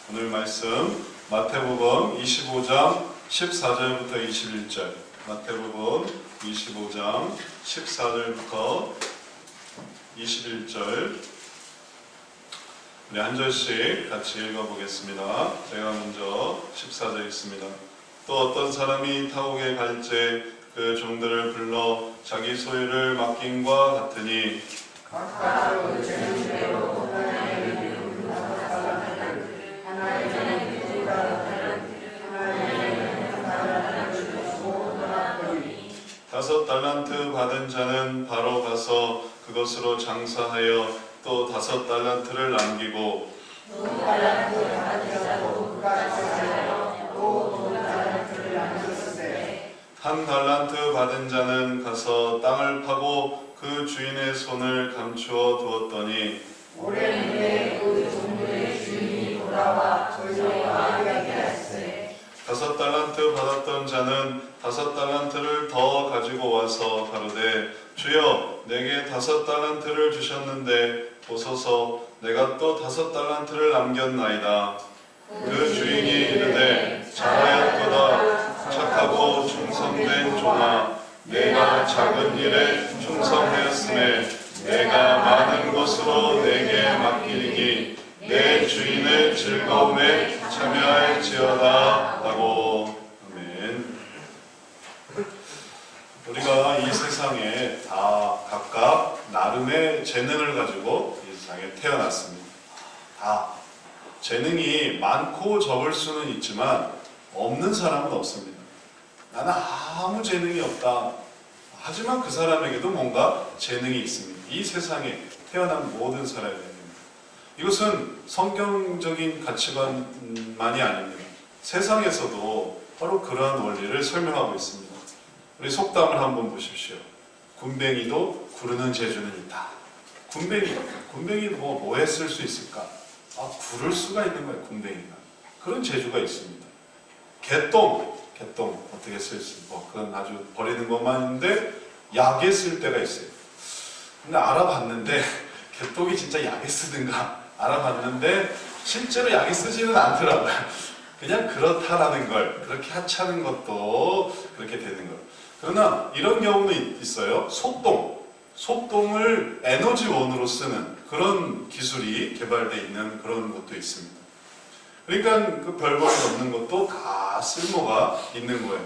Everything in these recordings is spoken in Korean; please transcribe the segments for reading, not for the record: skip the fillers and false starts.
오늘 말씀 마태복음 25장 14절부터 21절. 마태복음 25장 14절부터 21절. 우리 한 절씩 같이 읽어보겠습니다. 제가 먼저 14절 읽습니다. 또 어떤 사람이 타국에 갈때 그 종들을 불러 자기 소유를 맡김과 같으니 다섯 달란트 받은 자는 바로 가서 그것으로 장사하여 또 다섯 달란트를 남기고 한 달란트 받은 자는 가서 땅을 파고 그 주인의 손을 감추어 두었더니 오랜 후에 그 종들의 주인이 돌아와 저희와 이야기하시되 다섯 달란트 받았던 자는 다섯 달란트를 더 가지고 와서 가로되 주여 내게 다섯 달란트를 주셨는데 보소서 내가 또 다섯 달란트를 남겼나이다. 그 주인이 이르되 잘하였도다 착하고 충성된 종아 내가 작은 일에 충성하였음에 내가 많은 것으로 내게 맡기리니 내 주인의 즐거움에 참여할지어다 하고. 아멘. 우리가 이 세상에 다 각각 나름의 재능을 가지고 이 세상에 태어났습니다. 다 재능이 많고 적을 수는 있지만 없는 사람은 없습니다. 나는 아무 재능이 없다. 하지만 그 사람에게도 뭔가 재능이 있습니다. 이 세상에 태어난 모든 사람에게. 이것은 성경적인 가치관만이 아닙니다. 세상에서도 바로 그러한 원리를 설명하고 있습니다. 우리 속담을 한번 보십시오. 군뱅이도 구르는 재주는 있다. 군뱅이 뭐 했을 수 있을까? 구를 수가 있는 거예요. 군뱅이가. 그런 재주가 있습니다. 개똥 어떻게 쓸 수 있고 그건 아주 버리는 것만 있는데 약에 쓸 때가 있어요. 근데 알아봤는데 개똥이 진짜 약에 쓰든가 알아봤는데 실제로 약에 쓰지는 않더라고요. 그냥 그렇다라는 걸 그렇게 하찮은 것도 그렇게 되는 걸. 그러나 이런 경우는 있어요. 소똥을 에너지원으로 쓰는 그런 기술이 개발되어 있는 그런 것도 있습니다. 그러니까 그 별볼이 없는 것도 다 쓸모가 있는 거예요.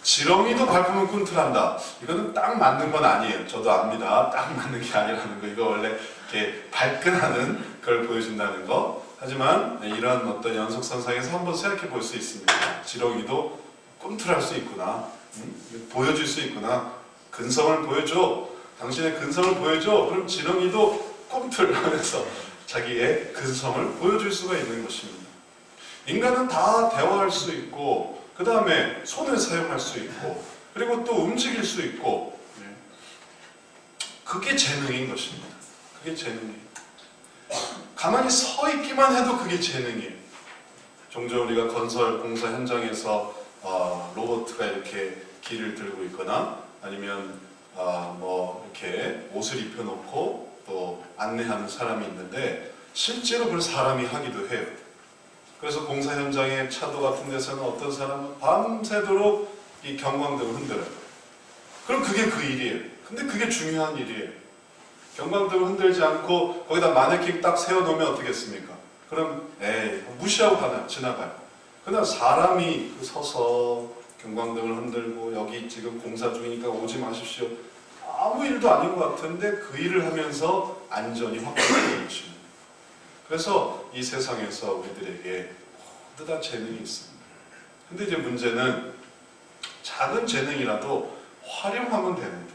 지렁이도 밟으면 꿈틀한다. 이거는 딱 맞는 건 아니에요. 저도 압니다. 딱 맞는 게 아니라는 거. 이거 원래 이렇게 발끈하는 걸 보여준다는 거. 하지만 이런 어떤 연속선상에서 한번 생각해 볼 수 있습니다. 지렁이도 꿈틀할 수 있구나. 보여줄 수 있구나. 근성을 보여줘. 당신의 근성을 보여줘. 그럼 지렁이도 꿈틀하면서 자기의 근성을 보여줄 수가 있는 것입니다. 인간은 다 대화할 수 있고 그 다음에 손을 사용할 수 있고 그리고 또 움직일 수 있고 그게 재능인 것입니다. 그게 재능이에요. 가만히 서 있기만 해도 그게 재능이에요. 종종 우리가 건설 공사 현장에서 로봇가 이렇게 길을 들고 있거나 아니면 뭐 이렇게 옷을 입혀놓고 또 안내하는 사람이 있는데 실제로 그걸 사람이 하기도 해요. 그래서 공사 현장에 차도 같은 데서는 어떤 사람은 밤새도록 이 경광등을 흔들어요. 그럼 그게 그 일이에요. 근데 그게 중요한 일이에요. 경광등을 흔들지 않고 거기다 마네킹 딱 세워놓으면 어떻겠습니까? 그럼 무시하고 지나가요. 그러나 사람이 서서 경광등을 흔들고 여기 지금 공사 중이니까 오지 마십시오. 아무 일도 아닌 것 같은데 그 일을 하면서 안전이 확보되는 것입니다. 그래서 이 세상에서 우리들에게 모두 다 재능이 있습니다. 근데 이제 문제는 작은 재능이라도 활용하면 되는데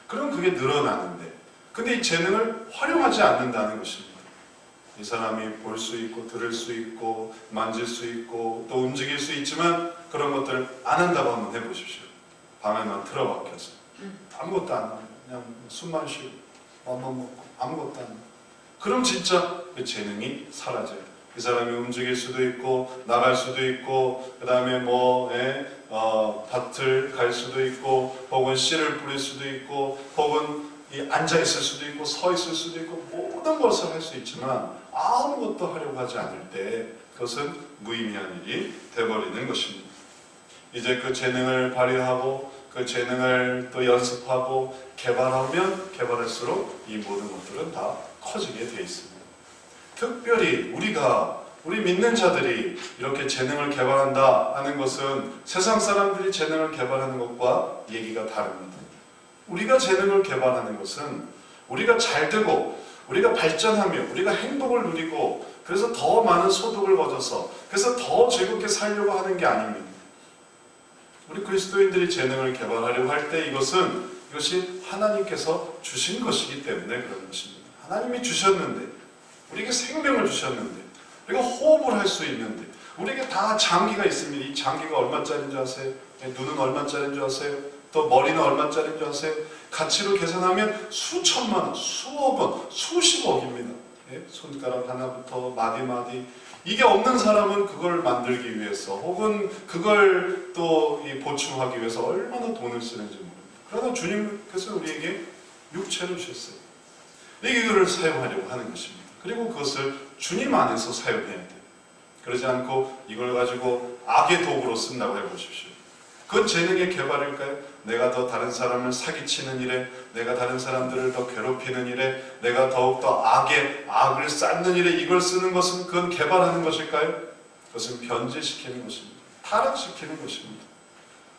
그럼 그게 늘어나는데 근데 이 재능을 활용하지 않는다는 것입니다. 이 사람이 볼 수 있고 들을 수 있고 만질 수 있고 또 움직일 수 있지만 그런 것들을 안 한다고 한번 해보십시오. 방에만 틀어박혀서 아무것도 안 하고 그냥 숨만 쉬고 밥만 먹고 아무것도 안 하고 그럼 진짜 그 재능이 사라져요. 이 사람이 움직일 수도 있고 나갈 수도 있고 그 다음에 밭을 갈 수도 있고 혹은 씨를 뿌릴 수도 있고 혹은 앉아 있을 수도 있고 서 있을 수도 있고 모든 모든 것을 할 수 있지만 아무것도 하려고 하지 않을 때 그것은 무의미한 일이 되어버리는 것입니다. 이제 그 재능을 발휘하고 그 재능을 또 연습하고 개발하면 개발할수록 이 모든 것들은 다 커지게 되어 있습니다. 특별히 우리 믿는 자들이 이렇게 재능을 개발한다 하는 것은 세상 사람들이 재능을 개발하는 것과 얘기가 다릅니다. 우리가 재능을 개발하는 것은 우리가 잘 되고 우리가 발전하며 우리가 행복을 누리고 그래서 더 많은 소득을 얻어서 그래서 더 즐겁게 살려고 하는 게 아닙니다. 우리 그리스도인들이 재능을 개발하려고 할 때 이것이 하나님께서 주신 것이기 때문에 그런 것입니다. 하나님이 주셨는데 우리에게 생명을 주셨는데 우리가 호흡을 할 수 있는데 우리에게 다 장기가 있습니다. 이 장기가 얼마짜리인 줄 아세요? 눈은 얼마짜리인 줄 아세요? 또 머리는 얼마짜리인 줄 아세요? 가치로 계산하면 수천만 원, 수억 원, 수십억입니다. 손가락 하나부터 마디마디. 이게 없는 사람은 그걸 만들기 위해서 혹은 그걸 또 보충하기 위해서 얼마나 돈을 쓰는지 모릅니다. 그러나 주님께서 우리에게 육체를 주셨어요. 이거를 사용하려고 하는 것입니다. 그리고 그것을 주님 안에서 사용해야 돼요. 그러지 않고 이걸 가지고 악의 도구로 쓴다고 해보십시오. 그건 재능의 개발일까요? 내가 더 다른 사람을 사기치는 일에, 내가 다른 사람들을 더 괴롭히는 일에, 내가 더욱더 악을 쌓는 일에 이걸 쓰는 것은 그건 개발하는 것일까요? 그것은 변질시키는 것입니다. 타락시키는 것입니다.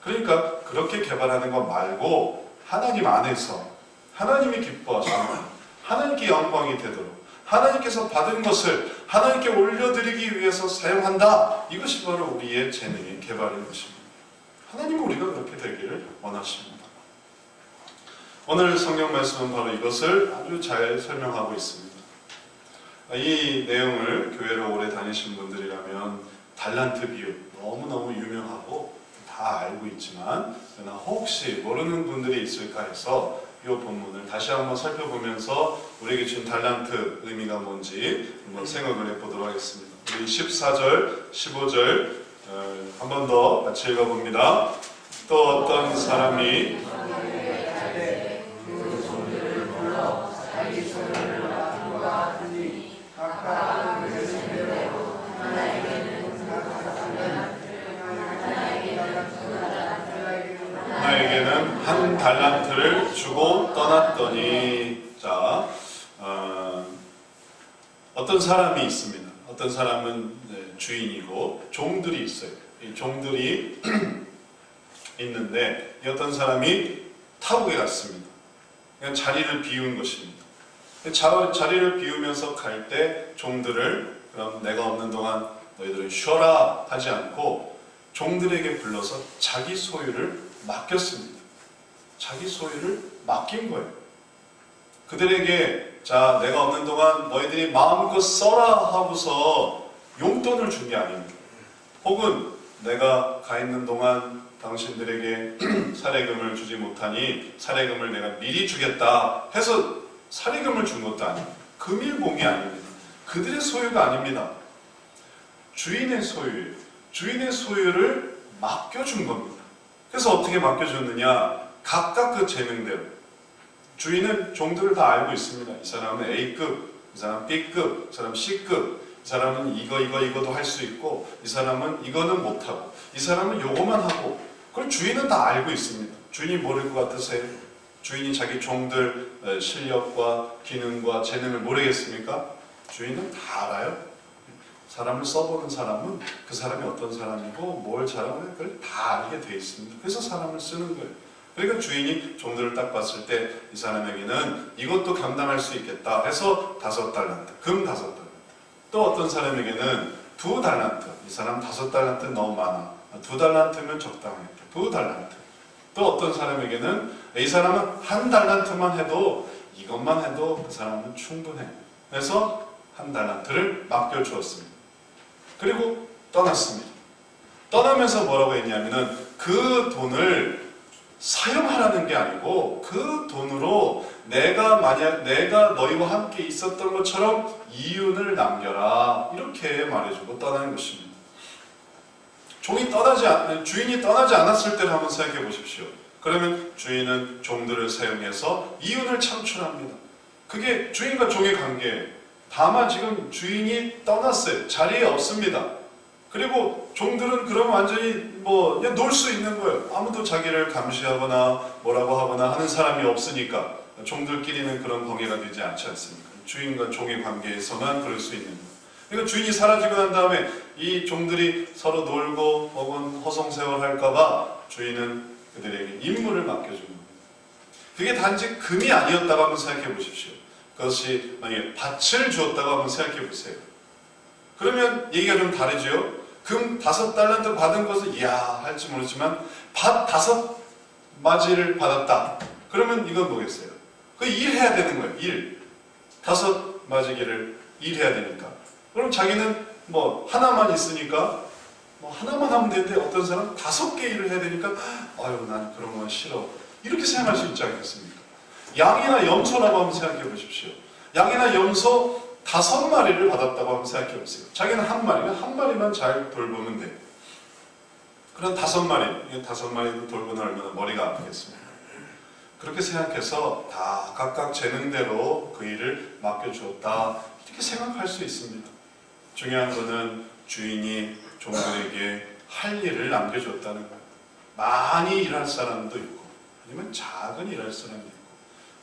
그러니까 그렇게 개발하는 것 말고 하나님 안에서 하나님이 기뻐하시는 하나님께 영광이 되도록 하나님께서 받은 것을 하나님께 올려드리기 위해서 사용한다. 이것이 바로 우리의 재능의 개발인 것입니다. 하나님은 우리가 그렇게 되기를 원하십니다. 오늘 성경 말씀은 바로 이것을 아주 잘 설명하고 있습니다. 이 내용을 교회를 오래 다니신 분들이라면 달란트 비유 너무너무 유명하고 다 알고 있지만 그러나 혹시 모르는 분들이 있을까 해서 이 본문을 다시 한번 살펴보면서 우리에게 준 달란트 의미가 뭔지 한번 생각을 해보도록 하겠습니다. 우리 14절, 15절 한 번 더 같이 읽어봅니다. 또 어떤 사람이 나에게는 한 달란트를 주고 떠났더니 어떤 사람이 있습니다. 어떤 사람은 주인이고 종들이 있어요. 이 종들이 있는데 어떤 사람이 타국에 갔습니다. 그냥 자리를 비운 것입니다. 자리를 비우면서 갈 때 종들을 그럼 내가 없는 동안 너희들은 쉬어라 하지 않고 종들에게 불러서 자기 소유를 맡겼습니다. 자기 소유를 맡긴 거예요. 그들에게 자 내가 없는 동안 너희들이 마음껏 써라 하고서 용돈을 준 게 아닙니다. 혹은 내가 가 있는 동안 당신들에게 사례금을 주지 못하니 사례금을 내가 미리 주겠다 해서 사례금을 준 것도 아닙니다. 금일봉이 아닙니다. 그들의 소유가 아닙니다. 주인의 소유예요. 주인의 소유를 맡겨준 겁니다. 그래서 어떻게 맡겨줬느냐? 각각 그 재능대로. 주인은 종들을 다 알고 있습니다. 이 사람은 A급, 이 사람은 B급, 이 사람은 C급, 이 사람은 이거도 할 수 있고 이 사람은 이거는 못하고 이 사람은 요거만 하고 그걸 주인은 다 알고 있습니다. 주인이 모를 것 같으세요? 주인이 자기 종들 실력과 기능과 재능을 모르겠습니까? 주인은 다 알아요. 사람을 써보는 사람은 그 사람이 어떤 사람이고 뭘 잘하는 그걸 다 알게 돼 있습니다. 그래서 사람을 쓰는 거예요. 그러니까 주인이 종들을 딱 봤을 때 이 사람에게는 이것도 감당할 수 있겠다 해서 5달란트, 금 5달란트. 또 어떤 사람에게는 2달란트, 이 사람 5달란트 너무 많아. 2달란트면 적당했다. 2달란트. 또 어떤 사람에게는 이 사람은 1달란트만 해도 이것만 해도 그 사람은 충분해. 그래서 1달란트를 맡겨주었습니다. 그리고 떠났습니다. 떠나면서 뭐라고 했냐면은 그 돈을 사용하라는 게 아니고 그 돈으로 내가 너희와 함께 있었던 것처럼 이윤을 남겨라 이렇게 말해주고 떠나는 것입니다. 주인이 떠나지 않았을 때를 한번 생각해 보십시오. 그러면 주인은 종들을 사용해서 이윤을 창출합니다. 그게 주인과 종의 관계예요. 다만 지금 주인이 떠났어요. 자리에 없습니다. 그리고 종들은 그럼 완전히 뭐 그냥 놀 수 있는 거예요. 아무도 자기를 감시하거나 뭐라고 하거나 하는 사람이 없으니까 종들끼리는 그런 관계가 되지 않지 않습니까? 주인과 종의 관계에서만 그럴 수 있는 거예요. 그러니까 주인이 사라지고 난 다음에 이 종들이 서로 놀고 혹은 허송세월 할까봐 주인은 그들에게 임무를 맡겨주는 거예요. 그게 단지 금이 아니었다고 한번 생각해 보십시오. 그것이 만약에 밭을 주었다고 한번 생각해 보세요. 그러면 얘기가 좀 다르죠. 금 5달란트 받은 것은 이야 할지 모르지만 밭 5마지를 받았다. 그러면 이건 뭐겠어요? 그 일해야 되는 거예요. 일. 5마지기를 일해야 되니까. 그럼 자기는 뭐 하나만 있으니까 뭐 하나만 하면 되는데 어떤 사람은 5개 일을 해야 되니까 아유 난 그런 건 싫어. 이렇게 생각할 수 있지 않겠습니까? 양이나 염소라고 한번 생각해 보십시오. 양이나 염소 5마리를 받았다고 한번 생각해 보세요. 자기는 한 마리만 잘 돌보면 돼. 그런 5마리도 돌보면 얼마나 머리가 아프겠습니까? 그렇게 생각해서 다 각각 재능대로 그 일을 맡겨주었다. 이렇게 생각할 수 있습니다. 중요한 것은 주인이 종들에게 할 일을 남겨줬다는 거예요. 많이 일할 사람도 있고 아니면 작은 일할 사람도 있고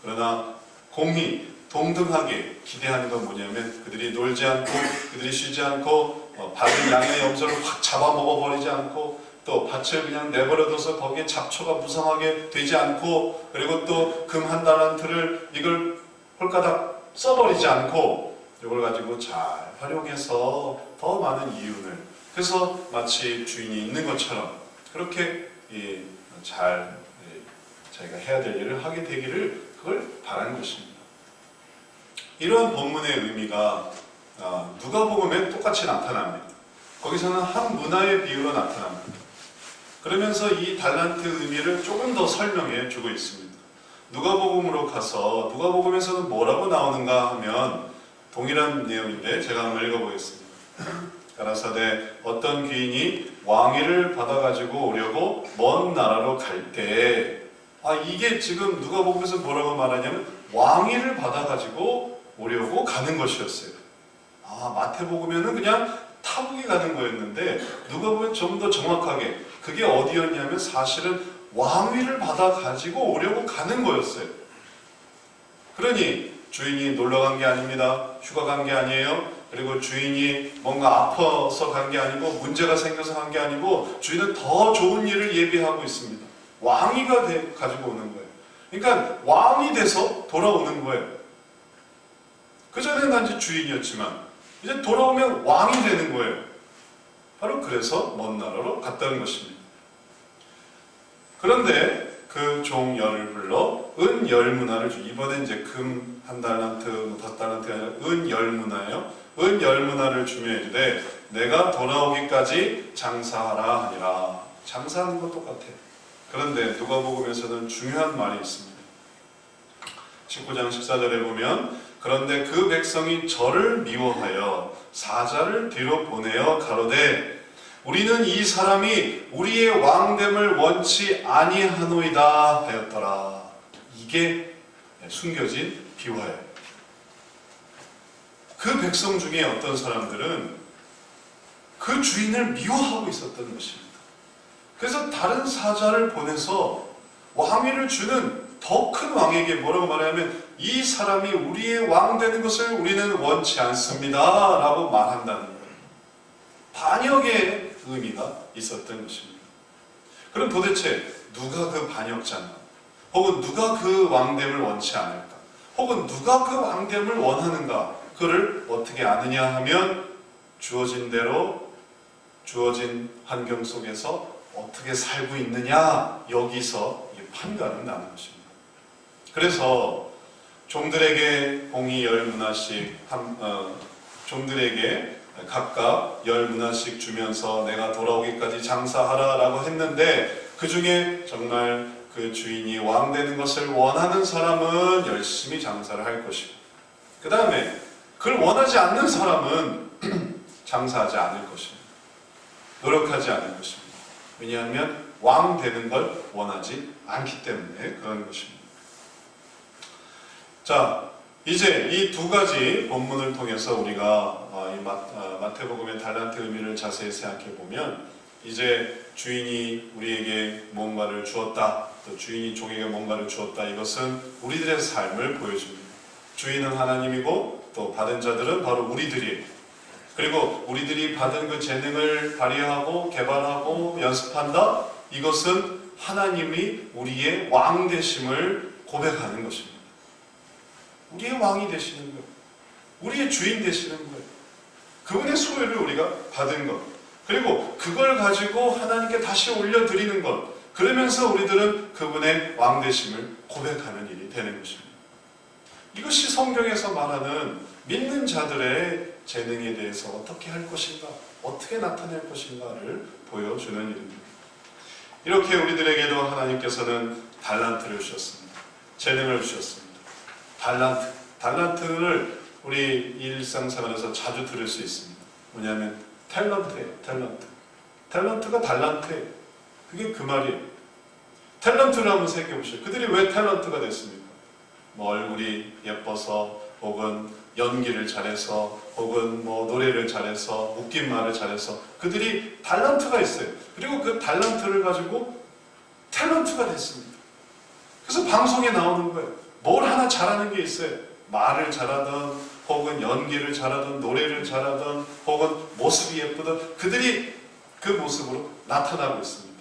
그러나 공히 동등하게 기대하는 건 뭐냐면 그들이 놀지 않고 그들이 쉬지 않고 받은 양의 염소를 확 잡아먹어버리지 않고 또 밭을 그냥 내버려둬서 거기에 잡초가 무성하게 되지 않고 그리고 또 금 1달란트를 이걸 홀가닥 써버리지 않고 이걸 가지고 잘 활용해서 더 많은 이윤을 그래서 마치 주인이 있는 것처럼 그렇게 잘 자기가 해야 될 일을 하게 되기를 그걸 바라는 것입니다. 이러한 본문의 의미가 누가복음에 똑같이 나타납니다. 거기서는 한 문화의 비유로 나타납니다. 그러면서 이 달란트 의미를 조금 더 설명해 주고 있습니다. 누가복음으로 가서 누가복음에서는 뭐라고 나오는가 하면 동일한 내용인데 제가 한번 읽어보겠습니다. 가라사대 어떤 귀인이 왕위를 받아가지고 오려고 먼 나라로 갈 때 이게 지금 누가복음에서 뭐라고 말하냐면 왕위를 받아가지고 오려고 가는 것이었어요. 마태복음에는 그냥 타국이 가는 거였는데 누가복음은 좀 더 정확하게 그게 어디였냐면 사실은 왕위를 받아가지고 오려고 가는 거였어요. 그러니 주인이 놀러 간 게 아닙니다. 휴가 간 게 아니에요. 그리고 주인이 뭔가 아파서 간 게 아니고 문제가 생겨서 간 게 아니고 주인은 더 좋은 일을 예비하고 있습니다. 왕위가 가지고 오는 거예요. 그러니까 왕이 돼서 돌아오는 거예요. 그전에는 단지 주인이었지만 이제 돌아오면 왕이 되는 거예요. 바로 그래서 먼 나라로 갔다는 것입니다. 그런데 그 종 열을 불러 은 10문화를 주. 이번엔 이제 금 1달란트, 5달란트가 아니라 은 10문화예요. 은 10문화를 주며 이르되 내가 돌아오기까지 장사하라 하니라. 장사하는 건 똑같아요. 그런데 누가복음에서는 중요한 말이 있습니다. 19장 14절에 보면 그런데 그 백성이 저를 미워하여 사자를 뒤로 보내어 가로되 우리는 이 사람이 우리의 왕됨을 원치 아니하노이다 하였더라. 이게 숨겨진 비화예요. 그 백성 중에 어떤 사람들은 그 주인을 미워하고 있었던 것입니다. 그래서 다른 사자를 보내서 왕위를 주는 더 큰 왕에게 뭐라고 말하냐면 이 사람이 우리의 왕 되는 것을 우리는 원치 않습니다 라고 말한다는 거예요. 반역의 의미가 있었던 것입니다. 그럼 도대체 누가 그 반역자인가? 혹은 누가 그 왕됨을 원치 않을까? 혹은 누가 그 왕됨을 원하는가? 그를 어떻게 아느냐 하면 주어진 대로 주어진 환경 속에서 어떻게 살고 있느냐 여기서 판가름 나는 것입니다. 그래서 종들에게 공이 10문화씩 종들에게 각각 10문화씩 주면서 내가 돌아오기까지 장사하라 라고 했는데 그 중에 정말 그 주인이 왕 되는 것을 원하는 사람은 열심히 장사를 할 것이고 그 다음에 그걸 원하지 않는 사람은 장사하지 않을 것입니다. 노력하지 않을 것입니다. 왜냐하면 왕 되는 걸 원하지 않기 때문에 그런 것입니다. 자, 이제 이 두 가지 본문을 통해서 우리가 이 마태복음의 달란트 의미를 자세히 생각해 보면 이제 주인이 우리에게 뭔가를 주었다, 또 주인이 종에게 뭔가를 주었다, 이것은 우리들의 삶을 보여줍니다. 주인은 하나님이고 또 받은 자들은 바로 우리들이에요. 그리고 우리들이 받은 그 재능을 발휘하고 개발하고 연습한다, 이것은 하나님이 우리의 왕 되심을 고백하는 것입니다. 우리의 왕이 되시는 거예요. 우리의 주인 되시는 거예요. 그분의 소유를 우리가 받은 것, 그리고 그걸 가지고 하나님께 다시 올려드리는 것, 그러면서 우리들은 그분의 왕 되심을 고백하는 일이 되는 것입니다. 이것이 성경에서 말하는 믿는 자들의 재능에 대해서 어떻게 할 것인가, 어떻게 나타낼 것인가를 보여주는 일입니다. 이렇게 우리들에게도 하나님께서는 달란트를 주셨습니다. 재능을 주셨습니다. 달란트를 우리 일상생활에서 자주 들을 수 있습니다. 뭐냐면 탤런트예요. 탤런트가 달란트예요. 그게 그 말이에요. 탤런트를 한번 생각해보시죠. 그들이 왜 탤런트가 됐습니까? 뭐 얼굴이 예뻐서, 혹은 연기를 잘해서, 혹은 뭐 노래를 잘해서, 웃긴 말을 잘해서, 그들이 달란트가 있어요. 그리고 그 달란트를 가지고 탤런트가 됐습니다. 그래서 방송에 나오는 거예요. 뭘 하나 잘하는 게 있어요. 말을 잘하든, 혹은 연기를 잘하든, 노래를 잘하든, 혹은 모습이 예쁘든, 그들이 그 모습으로 나타나고 있습니다.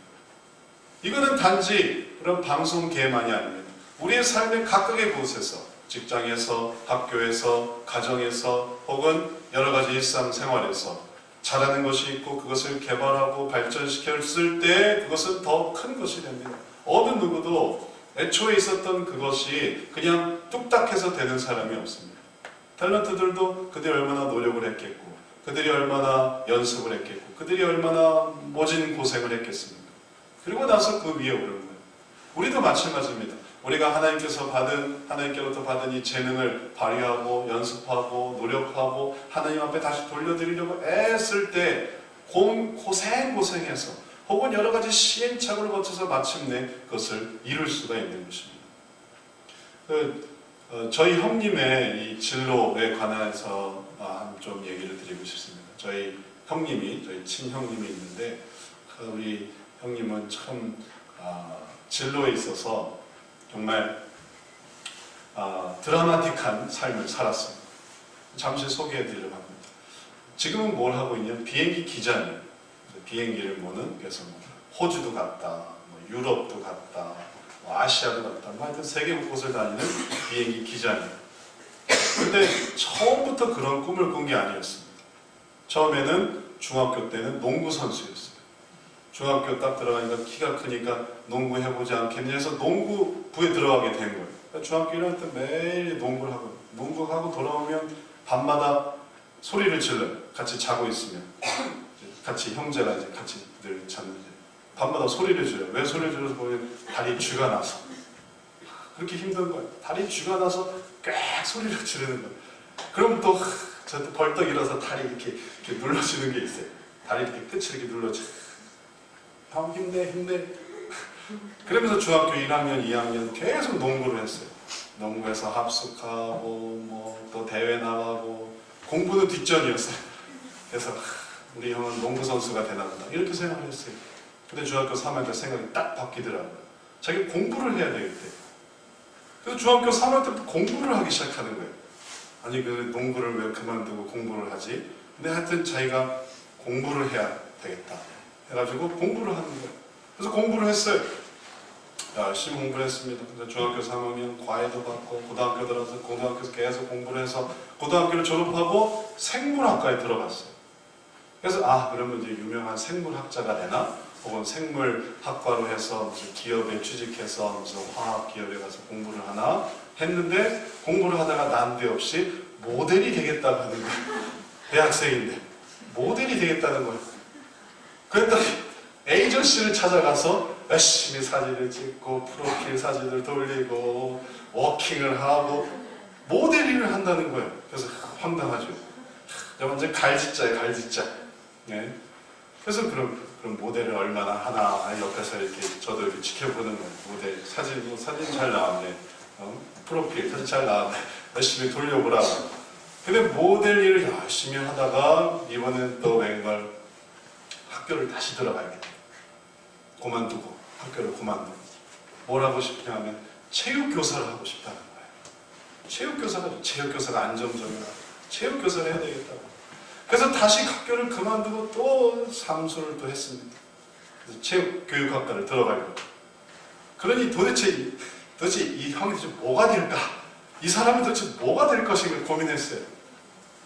이거는 단지 그런 방송계만이 아닙니다. 우리의 삶의 각각의 곳에서, 직장에서, 학교에서, 가정에서, 혹은 여러 가지 일상생활에서 잘하는 것이 있고 그것을 개발하고 발전시켰을 때 그것은 더 큰 것이 됩니다. 어느 누구도 애초에 있었던 그것이 그냥 뚝딱해서 되는 사람이 없습니다. 탤런트들도 그들이 얼마나 노력을 했겠고, 그들이 얼마나 연습을 했겠고, 그들이 얼마나 모진 고생을 했겠습니까? 그리고 나서 그 위에 오른 거예요. 우리도 마찬가지입니다. 우리가 하나님께로부터 받은 이 재능을 발휘하고 연습하고 노력하고 하나님 앞에 다시 돌려드리려고 애쓸 때 고생해서, 혹은 여러 가지 시행착오를 거쳐서 마침내 그것을 이룰 수가 있는 것입니다. 저희 형님의 이 진로에 관해서 좀 얘기를 드리고 싶습니다. 저희 친형님이 있는데, 우리 형님은 참 진로에 있어서 정말 드라마틱한 삶을 살았습니다. 잠시 소개해드리려고 합니다. 지금은 뭘 하고 있냐면 비행기 기장이에요. 비행기를 모는, 그래서 호주도 갔다, 유럽도 갔다, 아시아도 갔다, 하여튼 세계 곳을 다니는 비행기 기장이에요. 근데 처음부터 그런 꿈을 꾼 게 아니었습니다. 처음에는 중학교 때는 농구 선수였어요. 중학교 딱 들어가니까 키가 크니까 농구 해보지 않겠냐 해서 농구부에 들어가게 된 거예요. 그러니까 중학교 1학년 때 매일 농구하고 돌아오면 밤마다 소리를 질러요. 같이 자고 있으면. 같이 형제가 이제 같이 늘 잤는데 밤마다 소리를 질러요. 왜 소리를 질러서 보면 다리 쥐가 나서. 그렇게 힘든 거예요. 다리 쥐가 나서 꽥 소리를 지르는 거예요. 그럼 또 저한테 벌떡 일어서 다리 이렇게 눌러주는 게 있어요. 다리 이렇게 끝을 이렇게 눌러줘. 형 힘내. 그러면서 중학교 1학년, 2학년 계속 농구를 했어요. 농구에서 합숙하고 또 대회 나가고 공부는 뒷전이었어요. 그래서 우리 형은 농구 선수가 되나 보다 이렇게 생각을 했어요. 근데 중학교 3학년 때 생각이 딱 바뀌더라고요. 자기 공부를 해야 되겠대. 그래서 중학교 3학년 때부터 공부를 하기 시작하는 거예요. 아니 그 농구를 왜 그만두고 공부를 하지? 근데 하여튼 자기가 공부를 해야 되겠다 해가지고 공부를 하는 거예요. 그래서 공부를 했어요. 열심히 공부를 했습니다. 근데 중학교 3학년 과외도 받고 고등학교 들어서 고등학교에서 계속 공부를 해서 고등학교를 졸업하고 생물학과에 들어갔어요. 그래서 그러면 이제 유명한 생물학자가 되나? 혹은 생물학과로 해서 무슨 기업에 취직해서 무슨 화학 기업에 가서 공부를 하나 했는데, 공부를 하다가 난데없이 모델이 되겠다고 하는 거예요. 대학생인데 모델이 되겠다는 거예요. 그랬더니 에이전시를 찾아가서 열심히 사진을 찍고 프로필 사진을 돌리고 워킹을 하고 모델 일을 한다는 거예요. 그래서 황당하죠. 완전 갈짓자예요, 갈짓자. 네. 그래서 그럼 모델을 얼마나 하나 옆에서 이렇게 저도 이렇게 지켜보는 거예요. 모델 사진 잘 나왔네. 프로필 사실 잘 나왔네. 열심히 돌려보라. 근데 모델 일을 열심히 하다가 이번엔 또 웬걸 학교를 다시 들어가야겠다. 그만두고 학교를 그만두고 뭘 하고 싶냐면 체육교사를 하고 싶다는 거예요. 체육교사가 안정적이라 체육교사를 해야 되겠다고. 그래서 다시 학교를 그만두고 또 삼수를 또 했습니다. 그래서 체육교육학과를 들어가려고. 그러니 도대체 이 형이 도대체 뭐가 될까? 이 사람이 도대체 뭐가 될 것인가 고민했어요.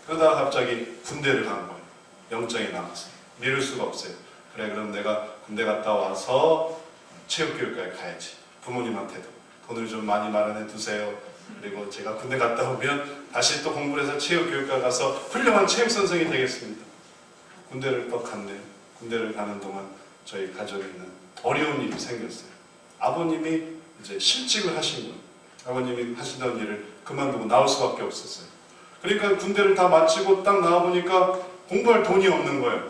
그러다가 갑자기 군대를 간 거예요. 영장이 나왔어요. 미룰 수가 없어요. 그래, 그럼 내가 군대 갔다 와서 체육교육과에 가야지. 부모님한테도 돈을 좀 많이 마련해 두세요. 그리고 제가 군대 갔다 오면 다시 또 공부를 해서 체육교육과 가서 훌륭한 체육선생이 되겠습니다. 군대를 또 갔네요. 군대를 가는 동안 저희 가족에는 어려운 일이 생겼어요. 아버님이 이제 실직을 하신 거예요. 아버님이 하시던 일을 그만두고 나올 수밖에 없었어요. 그러니까 군대를 다 마치고 딱 나와보니까 공부할 돈이 없는 거예요.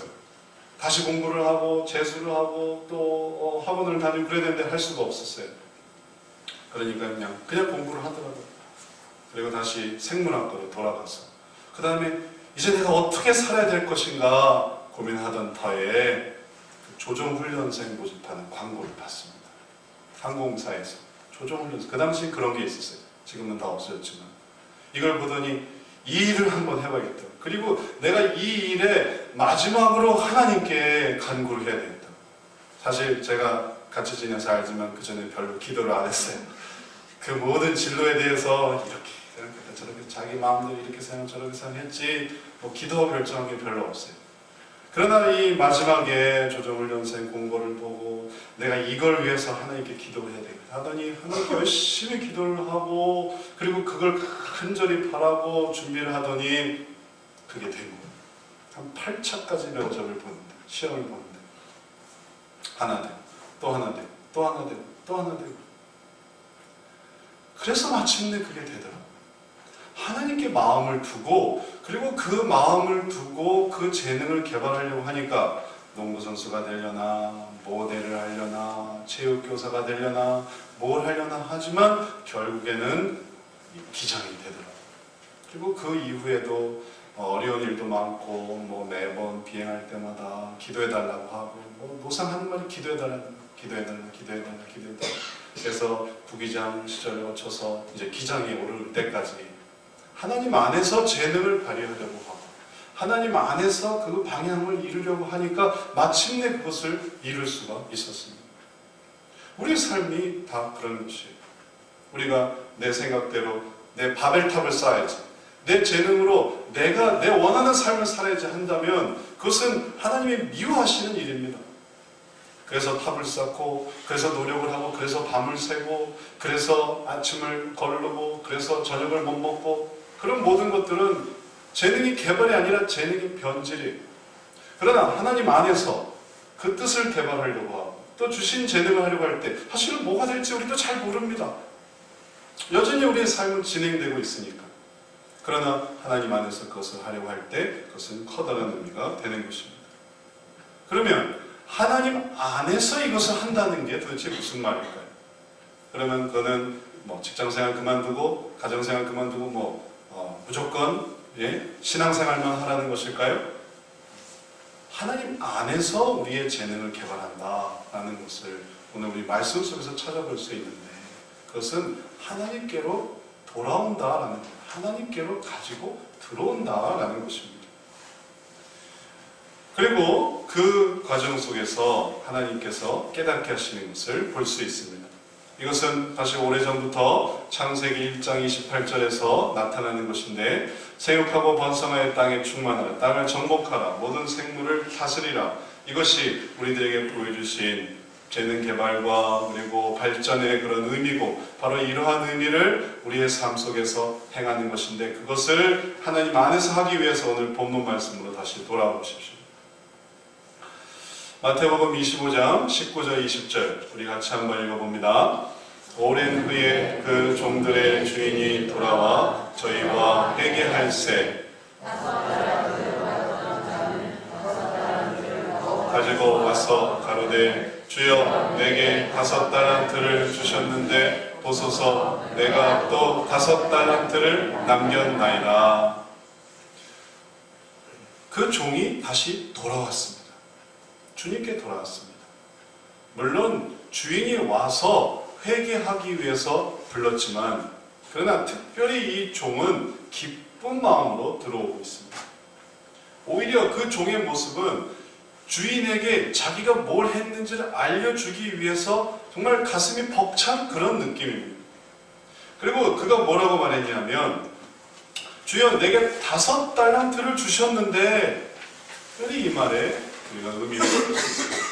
다시 공부를 하고 재수를 하고 또 학원을 다니고 그래야 되는데 할 수가 없었어요. 그러니까 그냥 공부를 하더라고요. 그리고 다시 생문학과로 돌아가서 그 다음에 이제 내가 어떻게 살아야 될 것인가 고민하던 터에 조종훈련생 모집하는 광고를 봤습니다. 항공사에서 조종훈련생. 그 당시 그런 게 있었어요. 지금은 다 없어졌지만 이걸 보더니 이 일을 한번 해봐야겠다. 그리고 내가 이 일에 마지막으로 하나님께 간구를 해야 되겠다. 사실 제가 같이 지내서 알지만 그 전에 별로 기도를 안 했어요. 그 모든 진로에 대해서 이렇게 생각했다 저렇게 자기 마음대로 이렇게 생각 저렇게 생각했지 뭐 기도 결정한 게 별로 없어요. 그러나 이 마지막에 조종훈련생 공고를 보고 내가 이걸 위해서 하나님께 기도를 해야 되겠다 하더니 하나님께 열심히 기도를 하고 그리고 그걸 간절히 바라고 준비를 하더니 그게 된 거예요. 한 8차까지 면접을 보는데 시험을 보는데 하나 되고 또 하나 되고 또 하나 되고 또 하나 되고 그래서 마침내 그게 되더라고요. 하나님께 마음을 두고 그리고 그 마음을 두고 그 재능을 개발하려고 하니까 농구선수가 되려나 모델을 하려나 체육교사가 되려나 뭘 하려나 하지만 결국에는 기장이 되더라고요. 그리고 그 이후에도 어려운 일도 많고 뭐 매번 비행할 때마다 기도해달라고 하고 뭐 노상하는 말이 기도해달라. 그래서 부기장 시절을 거쳐서 이제 기장에 오를 때까지 하나님 안에서 재능을 발휘하려고 하고 하나님 안에서 그 방향을 이루려고 하니까 마침내 그것을 이룰 수가 있었습니다. 우리의 삶이 다 그런 것이에요. 우리가 내 생각대로 내 바벨탑을 쌓아야지 내 재능으로 내가 내 원하는 삶을 살아야지 한다면 그것은 하나님이 미워하시는 일입니다. 그래서 탑을 쌓고 그래서 노력을 하고 그래서 밤을 새고 그래서 아침을 거르고 그래서 저녁을 못 먹고 그런 모든 것들은 재능이 개발이 아니라 재능이 변질이에요. 그러나 하나님 안에서 그 뜻을 개발하려고 하고 또 주신 재능을 하려고 할 때 사실은 뭐가 될지 우리도 잘 모릅니다. 여전히 우리의 삶은 진행되고 있으니까. 그러나 하나님 안에서 그것을 하려고 할 때 그것은 커다란 의미가 되는 것입니다. 그러면 하나님 안에서 이것을 한다는 게 도대체 무슨 말일까요? 그러면 그거는 뭐 직장생활 그만두고 가정생활 그만두고 무조건 신앙생활만 하라는 것일까요? 하나님 안에서 우리의 재능을 개발한다라는 것을 오늘 우리 말씀 속에서 찾아볼 수 있는데 그것은 하나님께로 돌아온다라는 거예요. 하나님께로 가지고 들어온다라는 것입니다. 그리고 그 과정 속에서 하나님께서 깨닫게 하시는 것을 볼 수 있습니다. 이것은 사실 오래전부터 창세기 1장 28절에서 나타나는 것인데 생육하고 번성하여 땅에 충만하라 땅을 정복하라 모든 생물을 다스리라 이것이 우리들에게 보여주신 재능 개발과 그리고 발전의 그런 의미고 바로 이러한 의미를 우리의 삶 속에서 행하는 것인데 그것을 하나님 안에서 하기 위해서 오늘 본문 말씀으로 다시 돌아오십시오. 마태복음 25장 19절 20절 우리 같이 한번 읽어봅니다. 오랜 후에 그 종들의 주인이 돌아와 저희와 회개할세 가지고 와서 가로되 주여 내게 5달란트를 주셨는데 보소서 내가 또 5달란트를 남겼나이다. 그 종이 다시 돌아왔습니다. 주님께 돌아왔습니다. 물론 주인이 와서 회개하기 위해서 불렀지만 그러나 특별히 이 종은 기쁜 마음으로 들어오고 있습니다. 오히려 그 종의 모습은 주인에게 자기가 뭘 했는지를 알려주기 위해서 정말 가슴이 벅찬 그런 느낌입니다. 그리고 그가 뭐라고 말했냐면 주여 내게 5달란트를 주셨는데 이 말에 우리가 의미를 볼 수 있습니다.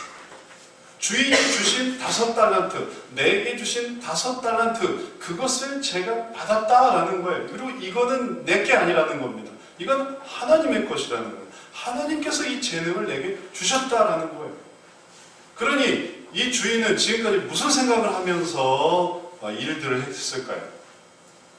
주인이 주신 5달란트, 내게 주신 5달란트, 그것을 제가 받았다라는 거예요. 그리고 이거는 내게 아니라는 겁니다. 이건 하나님의 것이라는 거예요. 하나님께서 이 재능을 내게 주셨다라는 거예요. 그러니 이 주인은 지금까지 무슨 생각을 하면서 일들을 했을까요?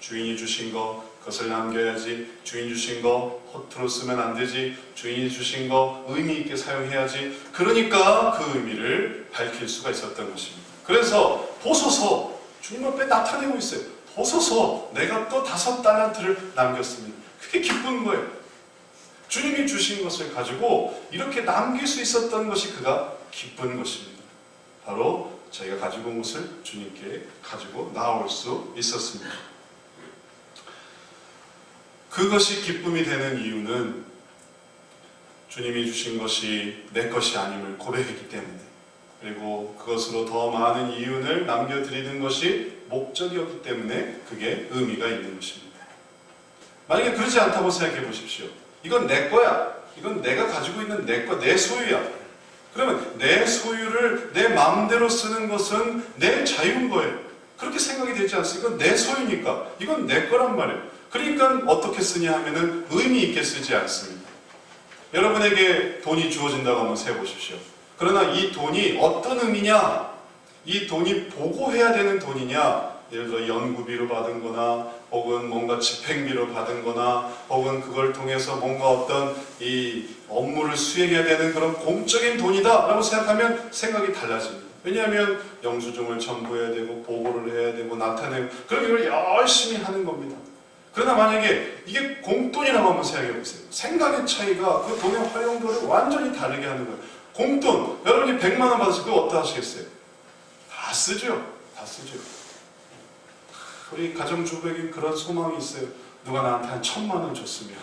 주인이 주신 거 그것을 남겨야지, 주인 주신 거 허투루 쓰면 안 되지, 주인이 주신 거 의미 있게 사용해야지. 그러니까 그 의미를 밝힐 수가 있었던 것입니다. 그래서 보소서, 주님 앞에 나타내고 있어요. 보소서 내가 또 5달란트를 남겼습니다. 그게 기쁜 거예요. 주님이 주신 것을 가지고 이렇게 남길 수 있었던 것이 그가 기쁜 것입니다. 바로 자기가 가지고 온 것을 주님께 가지고 나올 수 있었습니다. 그것이 기쁨이 되는 이유는 주님이 주신 것이 내 것이 아님을 고백했기 때문에, 그리고 그것으로 더 많은 이윤을 남겨드리는 것이 목적이었기 때문에 그게 의미가 있는 것입니다. 만약에 그렇지 않다고 생각해 보십시오. 이건 내 거야. 이건 내가 가지고 있는 내 거, 내 소유야. 그러면 내 소유를 내 마음대로 쓰는 것은 내 자유인 거예요. 그렇게 생각이 되지 않습니까? 내 소유니까. 이건 내 거란 말이에요. 그러니까 어떻게 쓰냐 하면은 의미 있게 쓰지 않습니다. 여러분에게 돈이 주어진다고 한번 세보십시오. 그러나 이 돈이 어떤 의미냐? 이 돈이 보고해야 되는 돈이냐? 예를 들어 연구비로 받은 거나 혹은 뭔가 집행비로 받은 거나 혹은 그걸 통해서 뭔가 어떤 이 업무를 수행해야 되는 그런 공적인 돈이다 라고 생각하면 생각이 달라집니다. 왜냐하면 영수증을 첨부해야 되고 보고를 해야 되고 나타내고 그럼 이걸 열심히 하는 겁니다. 그러나 만약에 이게 공돈이라고 한번 생각해 보세요. 생각의 차이가 그 돈의 활용도를 완전히 다르게 하는 거예요. 공돈, 여러분이 100만 원 받으시면 그거 어떻게 하시겠어요? 다 쓰죠. 다 쓰죠. 우리 가정주부에게 그런 소망이 있어요. 누가 나한테 한 1,000만 원 줬으면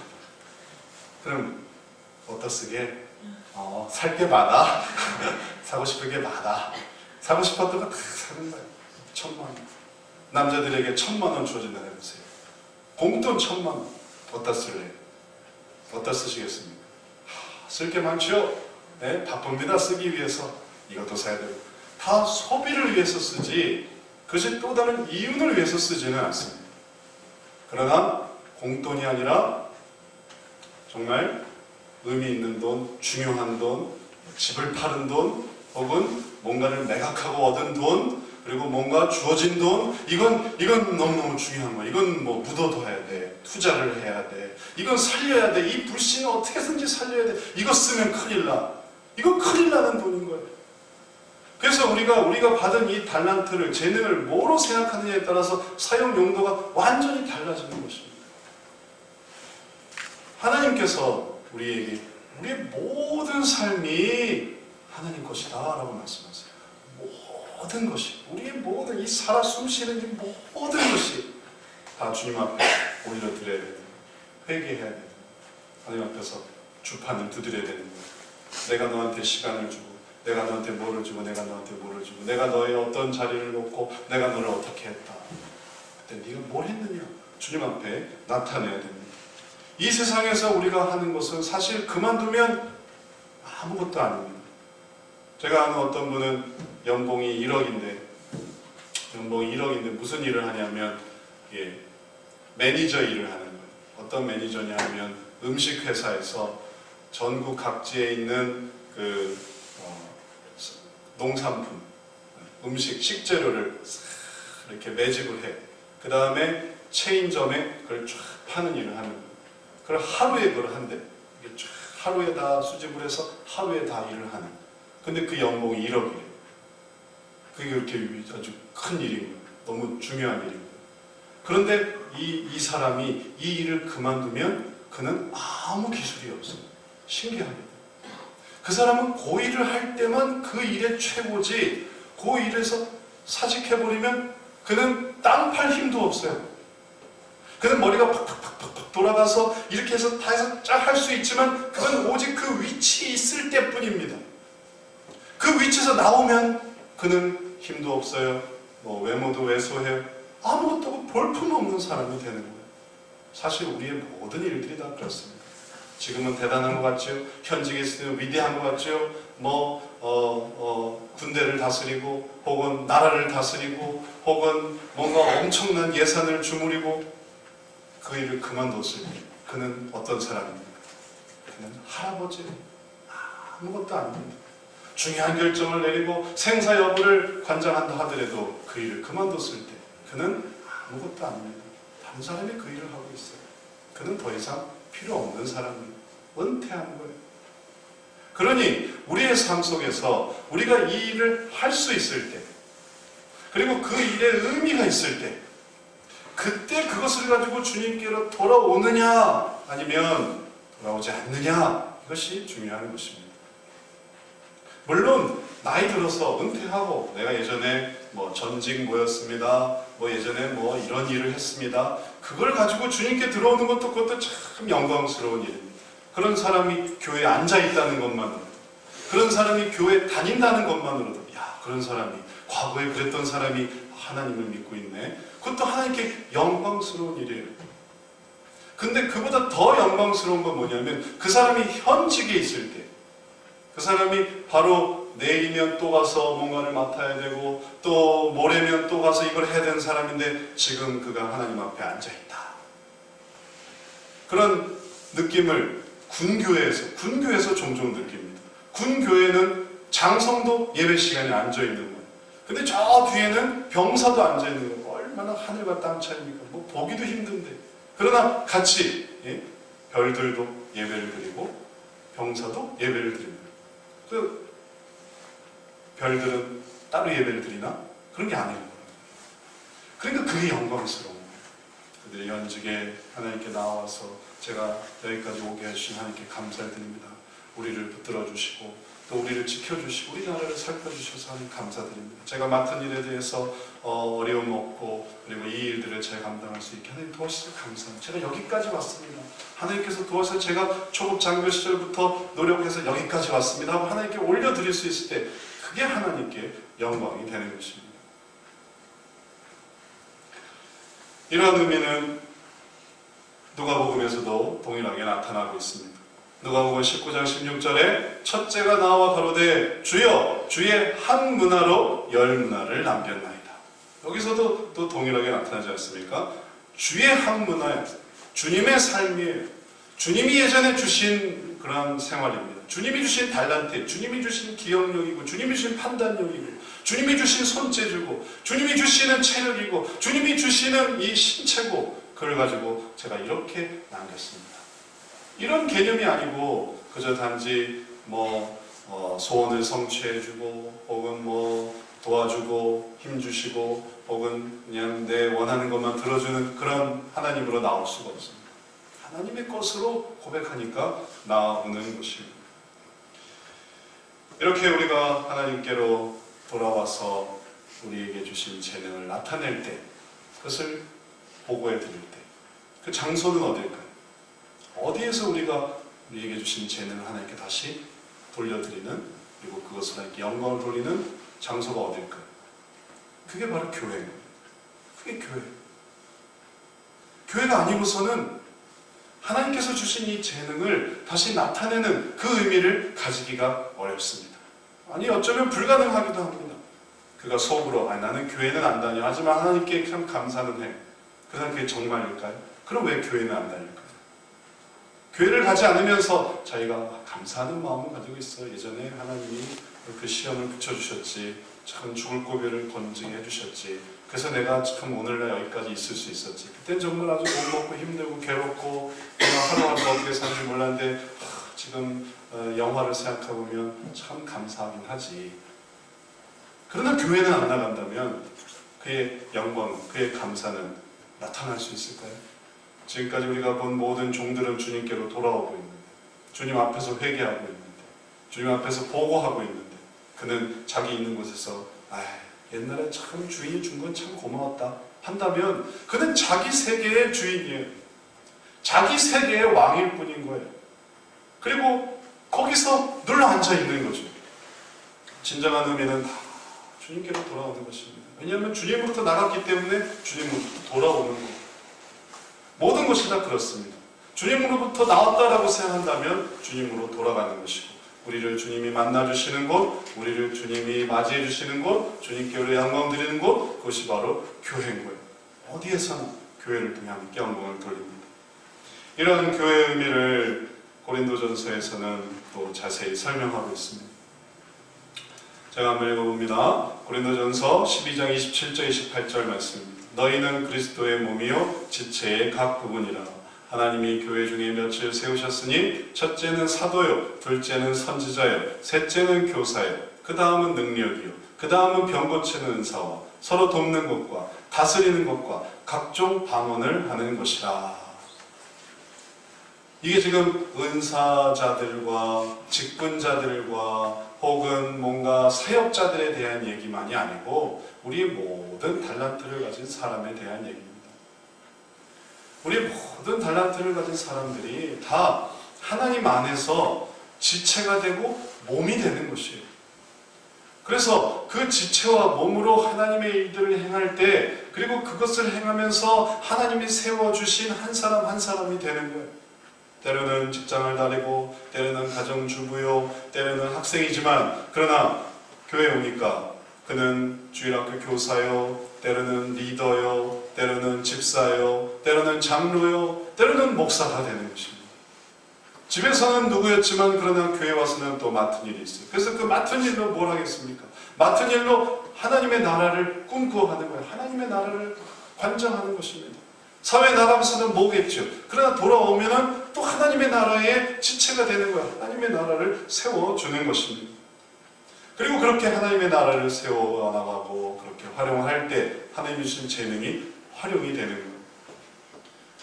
그럼 어디다 쓰게? 살 게 많아. 사고 싶은 게 많아. 사고 싶었던 거 다 사는 거예요. 1,000만 원. 남자들에게 1,000만 원 주어진다 해보세요. 공돈 1,000만 원. 어디다 쓸래? 어디다 쓰시겠습니까? 쓸 게 많죠? 네, 바쁩니다. 쓰기 위해서. 이것도 사야 되고. 다 소비를 위해서 쓰지 그것이 또 다른 이윤을 위해서 쓰지는 않습니다. 그러나 공돈이 아니라 정말 의미 있는 돈, 중요한 돈, 집을 파는 돈, 혹은 뭔가를 매각하고 얻은 돈, 그리고 뭔가 주어진 돈, 이건 너무너무 중요한 거야. 이건 뭐 묻어둬야 돼. 투자를 해야 돼. 이건 살려야 돼. 이 불신을 어떻게든지 살려야 돼. 이거 쓰면 큰일 나. 이거 큰일 나는 돈인 거예요. 그래서 우리가 받은 이 달란트를, 재능을 뭐로 생각하느냐에 따라서 사용 용도가 완전히 달라지는 것입니다. 하나님께서 우리에게 우리의 모든 삶이 하나님 것이다 라고 말씀하세요. 모든 것이, 우리의 모든 이 살아 숨쉬는 이 모든 것이 다 주님 앞에 올려드려야 되는, 회개해야 되는, 하나님 앞에서 주판을 두드려야 되는 거예요. 내가 너한테 시간을 주고, 내가 너한테 뭐를 주고, 내가 너한테 뭐를 주고, 내가 너의 어떤 자리를 놓고, 내가 너를 어떻게 했다. 그때 네가 뭘 했느냐? 주님 앞에 나타내야 됩니다. 이 세상에서 우리가 하는 것은 사실 그만두면 아무것도 아닙니다. 제가 아는 어떤 분은 연봉이 1억인데 무슨 일을 하냐면 매니저 일을 하는 거예요. 어떤 매니저냐 하면 음식 회사에서 전국 각지에 있는 그 농산품, 음식, 식재료를 이렇게 매집을 해. 그 다음에 체인점에 그걸 쫙 파는 일을 하는 거예요. 그걸 하루에 그걸 한대. 이게 쫙 하루에 다 수집을 해서 하루에 다 일을 하는. 근데 그 연봉이 1억이래요. 그게 그렇게 아주 큰 일인 거예요. 너무 중요한 일입니다. 그런데 이 사람이 이 일을 그만두면 그는 아무 기술이 없어요. 신기합니다. 그 사람은 그 일을 할 때만 그 일의 최고지, 그 일에서 사직해버리면 그는 땅 팔 힘도 없어요. 그는 머리가 팍팍팍팍 돌아가서 이렇게 해서 다 해서 쫙 할 수 있지만 그건 오직 그 위치에 있을 때뿐입니다. 그 위치에서 나오면 그는 힘도 없어요. 뭐 외모도 왜소해요. 아무것도 없고 볼품없는 사람이 되는 거예요. 사실 우리의 모든 일들이 다 그렇습니다. 지금은 대단한 것 같죠. 현직에 있을 때 위대한 것 같죠. 군대를 다스리고 혹은 나라를 다스리고 혹은 뭔가 엄청난 예산을 주무리고 그 일을 그만뒀을 때 그는 어떤 사람입니까? 그는 할아버지예요. 아무것도 아닙니다. 중요한 결정을 내리고 생사 여부를 관장한다 하더라도 그 일을 그만뒀을 때 그는 아무것도 아닙니다. 다른 사람이 그 일을 하고 있어요. 그는 더 이상 필요 없는 사람입니다. 은퇴한 거예요. 그러니 우리의 삶 속에서 우리가 이 일을 할 수 있을 때 그리고 그 일에 의미가 있을 때 그때 그것을 가지고 주님께로 돌아오느냐 아니면 돌아오지 않느냐 이것이 중요한 것입니다. 물론 나이 들어서 은퇴하고 내가 예전에 뭐 전직 뭐였습니다. 뭐 예전에 뭐 이런 일을 했습니다. 그걸 가지고 주님께 들어오는 것도 그것도 참 영광스러운 일입니다. 그런 사람이 교회에 앉아있다는 것만으로도 그런 사람이 교회에 다닌다는 것만으로도 야 그런 사람이 과거에 그랬던 사람이 하나님을 믿고 있네. 그것도 하나님께 영광스러운 일이에요. 근데 그보다 더 영광스러운 건 뭐냐면 그 사람이 현직에 있을 때 그 사람이 바로 내일이면 또 가서 뭔가를 맡아야 되고 또 모레면 또 가서 이걸 해야 되는 사람인데 지금 그가 하나님 앞에 앉아있다. 그런 느낌을 군교회에서 종종 느낍니다. 군교회는 장성도 예배 시간에 앉아있는 거예요. 근데 저 뒤에는 병사도 앉아있는 거예요. 얼마나 하늘과 땅 차이입니까? 뭐 보기도 힘든데. 그러나 같이 별들도 예배를 드리고 병사도 예배를 드립니다. 그 별들은 따로 예배를 드리나? 그런 게 아니에요. 그러니까 그게 영광스러운 거예요. 그들의 현직에 하나님께 나와서 제가 여기까지 오게 해주신 하나님께 감사를 드립니다. 우리를 붙들어 주시고 또 우리를 지켜주시고 우리나라를 살펴주셔서 하나님 감사드립니다. 제가 맡은 일에 대해서 어려움 없고 그리고 이 일들을 제가 감당할 수 있게 하나님 도와주셔서 감사합니다. 제가 여기까지 왔습니다. 하나님께서 도와서 제가 초급 장교 시절부터 노력해서 여기까지 왔습니다 하고 하나님께 올려드릴 수 있을 때 그게 하나님께 영광이 되는 것입니다. 이러한 의미는 누가복음에서도 동일하게 나타나고 있습니다. 누가복음 19장 16절에 첫째가 나와 가로되 주여 주의 한 문화로 열 문화를 남겼나이다. 여기서도 또 동일하게 나타나지 않습니까? 주의 한 문화예요. 주님의 삶이에요. 주님이 예전에 주신 그런 생활입니다. 주님이 주신 달란트, 주님이 주신 기억력이고 주님이 주신 판단력이고 주님이 주신 손재주고 주님이 주시는 체력이고 주님이 주시는 이 신체고 그걸 가지고 제가 이렇게 남겼습니다. 이런 개념이 아니고 그저 단지 소원을 성취해주고 혹은 도와주고 힘주시고 혹은 그냥 내 원하는 것만 들어주는 그런 하나님으로 나올 수가 없습니다. 하나님의 것으로 고백하니까 나오는 것입니다. 이렇게 우리가 하나님께로 돌아와서 우리에게 주신 재능을 나타낼 때 그것을 보고해 드릴 때 그 장소는 어딜까요? 어디에서 우리가 우리에게 주신 재능을 하나님께 다시 돌려드리는 그리고 그것을 하나님께 영광을 돌리는 장소가 어딜까요? 그게 바로 교회예요. 그게 교회예요. 교회가 아니고서는 하나님께서 주신 이 재능을 다시 나타내는 그 의미를 가지기가 어렵습니다. 아니 어쩌면 불가능하기도 합니다. 그가 속으로 나는 교회는 안 다녀 하지만 하나님께 참 감사는 해. 그러나 그게 정말일까요? 그럼 왜 교회는 안 다닐까요? 교회를 가지 않으면서 자기가 감사하는 마음을 가지고 있어요. 예전에 하나님이 그 시험을 붙여주셨지 참 죽을 고비를 건지게 해주셨지 그래서 내가 참 오늘날 여기까지 있을 수 있었지 그땐 정말 아주 못 먹고 힘들고 괴롭고 하루하루 어떻게 사는지 몰랐는데 지금 영화를 생각해보면 참 감사하긴 하지. 그러나 교회는 안 나간다면 그의 영광, 그의 감사는 나타날 수 있을까요? 지금까지 우리가 본 모든 종들은 주님께로 돌아오고 있는데, 주님 앞에서 회개하고 있는데, 주님 앞에서 보고하고 있는데, 그는 자기 있는 곳에서 옛날에 참 주인이 준 건 참 고마웠다 한다면 그는 자기 세계의 주인이에요. 자기 세계의 왕일 뿐인 거예요. 그리고 거기서 눌러 앉아 있는 거죠. 진정한 의미는 다 주님께로 돌아오는 것입니다. 왜냐하면 주님으로부터 나갔기 때문에 주님으로부터 돌아오는 거예요. 모든 것이 다 그렇습니다. 주님으로부터 나왔다라고 생각한다면 주님으로 돌아가는 것이고, 우리를 주님이 만나주시는 곳, 우리를 주님이 맞이해주시는 곳, 주님께 우리 영광 드리는 곳, 그것이 바로 교회인 거예요. 어디에서나 교회를 통해 함께 영광을 돌립니다. 이런 교회의 의미를 고린도전서에서는 또 자세히 설명하고 있습니다. 제가 한번 읽어봅니다. 고린도전서 12장 27절 28절 말씀입니다. 너희는 그리스도의 몸이요 지체의 각 부분이라. 하나님이 교회 중에 몇을 세우셨으니 첫째는 사도요, 둘째는 선지자요, 셋째는 교사요, 그 다음은 능력이요, 그 다음은 병 고치는 은사와 서로 돕는 것과 다스리는 것과 각종 방언을 하는 것이라. 이게 지금 은사자들과 직분자들과 혹은 뭔가 사역자들에 대한 얘기만이 아니고 우리의 모든 달란트를 가진 사람에 대한 얘기입니다. 우리 모든 달란트를 가진 사람들이 다 하나님 안에서 지체가 되고 몸이 되는 것이에요. 그래서 그 지체와 몸으로 하나님의 일들을 행할 때, 그리고 그것을 행하면서 하나님이 세워주신 한 사람 한 사람이 되는 거예요. 때로는 직장을 다니고, 때로는 가정주부요, 때로는 학생이지만, 그러나 교회에 오니까 그는 주일학교 교사요, 때로는 리더요, 때로는 집사요, 때로는 장로요, 때로는 목사가 되는 것입니다. 집에서는 누구였지만 그러나 교회 와서는 또 맡은 일이 있어요. 그래서 그 맡은 일로 뭘 하겠습니까? 맡은 일로 하나님의 나라를 꿈꾸어가는 거예요. 하나님의 나라를 관장하는 것입니다. 사회에 나가면서는 뭐겠죠? 그러나 돌아오면은 또 하나님의 나라의 지체가 되는 거예요. 하나님의 나라를 세워주는 것입니다. 그리고 그렇게 하나님의 나라를 세워나가고 그렇게 활용을 할 때 하나님이 주신 재능이 활용이 되는 거예요.